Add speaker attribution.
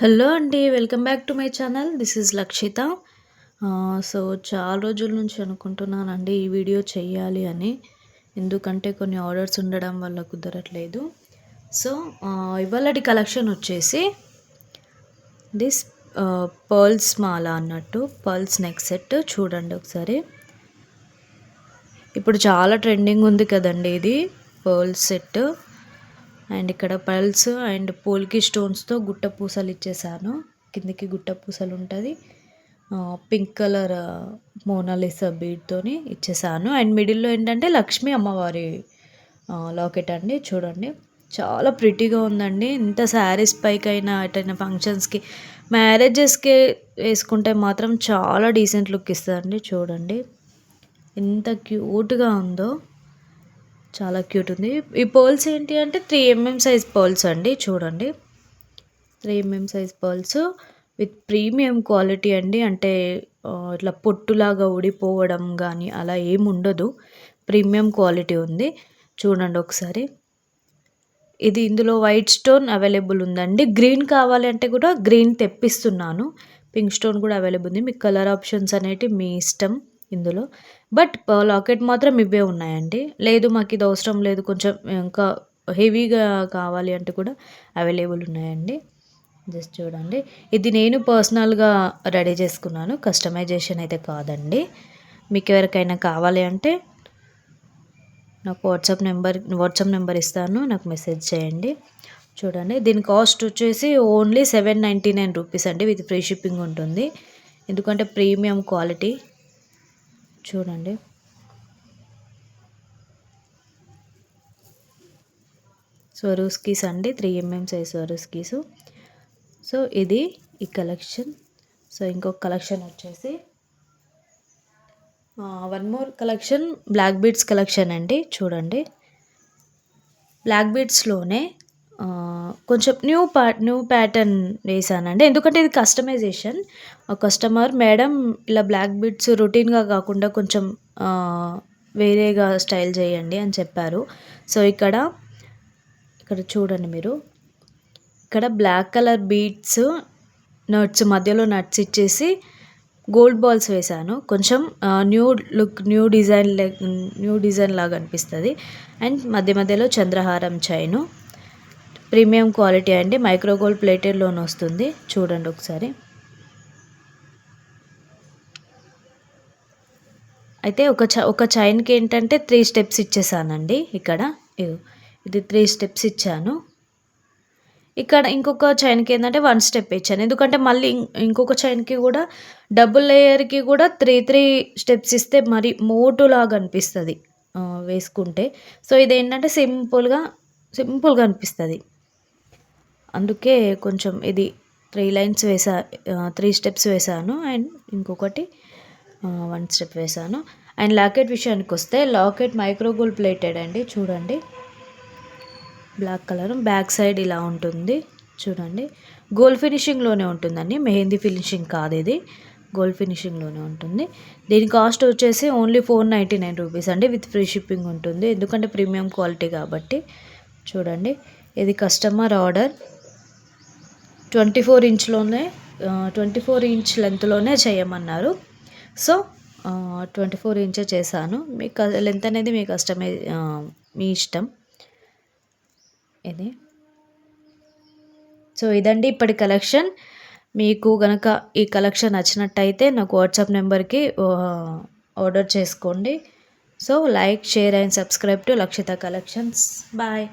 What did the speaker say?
Speaker 1: Hello అండి. Welcome back to my channel. This is Lakshita. So, చాలా రోజుల నుంచి అనుకుంటున్నానండి ఈ వీడియో చెయ్యాలి అని. ఎందుకంటే కొన్ని ఆర్డర్స్ ఉండడం వల్ల కుదరట్లేదు. సో, ఇవాళటి కలెక్షన్ వచ్చేసి దిస్ పర్ల్స్ మాల అన్నట్టు. పర్ల్స్ నెక్ సెట్ చూడండి ఒకసారి. ఇప్పుడు చాలా ట్రెండింగ్ ఉంది కదండీ ఇది పర్ల్స్ సెట్. అండ్ ఇక్కడ పర్ల్స్ అండ్ పోల్కి స్టోన్స్తో గుట్ట పూసలు ఇచ్చేసాను. కిందికి గుట్ట పూసలు ఉంటుంది. పింక్ కలర్ మోనాలిసా బీడ్తోని ఇచ్చేసాను. అండ్ మిడిల్లో ఏంటంటే లక్ష్మీ అమ్మవారి లాకెట్ అండి. చూడండి చాలా ప్రిటీగా ఉందండి. ఇంత శారీస్ పైకైనా ఎటైనా ఫంక్షన్స్కి మ్యారేజెస్కి వేసుకుంటే మాత్రం చాలా డీసెంట్ లుక్ ఇస్తుందండి. చూడండి ఎంత క్యూట్గా ఉందో, చాలా క్యూట్ ఉంది. ఈ పర్ల్స్ ఏంటి అంటే 3mm సైజ్ పర్ల్స్ అండి. చూడండి 3mm size pearls with premium quality అండి. అంటే ఇట్లా పొట్టులాగా ఊడిపోవడం కానీ అలా ఏముండదు. ప్రీమియం క్వాలిటీ ఉంది. చూడండి ఒకసారి. ఇది ఇందులో వైట్ స్టోన్ అవైలబుల్ ఉందండి. గ్రీన్ కావాలి అంటే కూడా గ్రీన్ తెప్పిస్తున్నాను. పింక్ స్టోన్ కూడా అవైలబుల్ ఉంది. మీకు కలర్ ఆప్షన్స్ అనేటివి మీ ఇష్టం ఇందులో. బట్ లాకెట్ మాత్రం ఇవే ఉన్నాయండి. లేదు మాకు ఇది అవసరం లేదు, కొంచెం ఇంకా హెవీగా కావాలి అంటే కూడా అవైలబుల్ ఉన్నాయండి. జస్ట్ చూడండి. ఇది నేను పర్సనల్గా రెడీ చేసుకున్నాను, కస్టమైజేషన్ అయితే కాదండి. మీకు ఎవరికైనా కావాలి అంటే నాకు వాట్సాప్ నెంబర్ ఇస్తాను, నాకు మెసేజ్ చేయండి. చూడండి దీని కాస్ట్ వచ్చేసి ఓన్లీ 799 రూపీస్ అండి. విత్ ఫ్రీ షిప్పింగ్ ఉంటుంది. ఎందుకంటే ప్రీమియం క్వాలిటీ. చూడండి స్వరూస్కీస్ అండి. 3mm size స్వరూస్కీసు. సో ఇది ఈ కలెక్షన్. సో ఇంకొక కలెక్షన్ వచ్చేసి one more collection black beads collection అండి. చూడండి బ్లాక్ బీడ్స్లోనే కొంచెం న్యూ ప్యాటర్న్ వేసానండి. ఎందుకంటే ఇది కస్టమైజేషన్. కస్టమర్ మేడం ఇలా బ్లాక్ బీడ్స్ రొటీన్గా కాకుండా కొంచెం వేరేగా స్టైల్ చేయండి అని చెప్పారు. సో ఇక్కడ చూడండి మీరు, ఇక్కడ బ్లాక్ కలర్ బీడ్స్ నట్స్ మధ్యలో నట్స్ ఇచ్చేసి గోల్డ్ బాల్స్ వేసాను. కొంచెం న్యూ లుక్, న్యూ డిజైన్ లాగా అనిపిస్తుంది. అండ్ మధ్యలో చంద్రహారం చైను. ప్రీమియం క్వాలిటీ అండి. మైక్రో గోల్డ్ ప్లేటెడ్లోనే వస్తుంది. చూడండి ఒకసారి. అయితే ఒక చైన్కి ఏంటంటే 3 స్టెప్స్ ఇచ్చేసానండి. ఇక్కడ ఇది 3 స్టెప్స్ ఇచ్చాను. ఇక్కడ ఇంకొక చైన్కి ఏంటంటే 1 స్టెప్ ఇచ్చాను. ఎందుకంటే మళ్ళీ ఇంకొక చైన్కి కూడా డబుల్ లేయర్కి కూడా 3 స్టెప్స్ ఇస్తే మరి మోటులాగా అనిపిస్తుంది వేసుకుంటే. సో ఇదేంటంటే సింపుల్గా అనిపిస్తుంది. అందుకే కొంచెం ఇది 3 స్టెప్స్ వేసాను. అండ్ ఇంకొకటి 1 స్టెప్ వేసాను. అండ్ లాకెట్ విషయానికి వస్తే లాకెట్ మైక్రో గోల్డ్ ప్లేటెడ్ అండి. చూడండి బ్లాక్ కలర్, బ్యాక్ సైడ్ ఇలా ఉంటుంది. చూడండి గోల్డ్ ఫినిషింగ్లోనే ఉంటుందండి. మెహందీ ఫినిషింగ్ కాదు, ఇది గోల్డ్ ఫినిషింగ్లోనే ఉంటుంది. దీని కాస్ట్ వచ్చేసి ఓన్లీ 499 రూపీస్ అండి. విత్ ఫ్రీ షిప్పింగ్ ఉంటుంది. ఎందుకంటే ప్రీమియం క్వాలిటీ కాబట్టి. చూడండి ఇది కస్టమర్ ఆర్డర్ 24 ఇంచ్లోనే 24 ఇంచ్ లెంత్లోనే చేయమన్నారు. సో 24 ఇంచే చేశాను. మీకు లెంత్ అనేది మీ ఇష్టం ఇది. సో ఇదండి ఇప్పటి కలెక్షన్. మీకు కనుక ఈ కలెక్షన్ నచ్చినట్టయితే నాకు వాట్సాప్ నెంబర్కి ఆర్డర్ చేసుకోండి. So like, share and subscribe to Lakshita collections. Bye.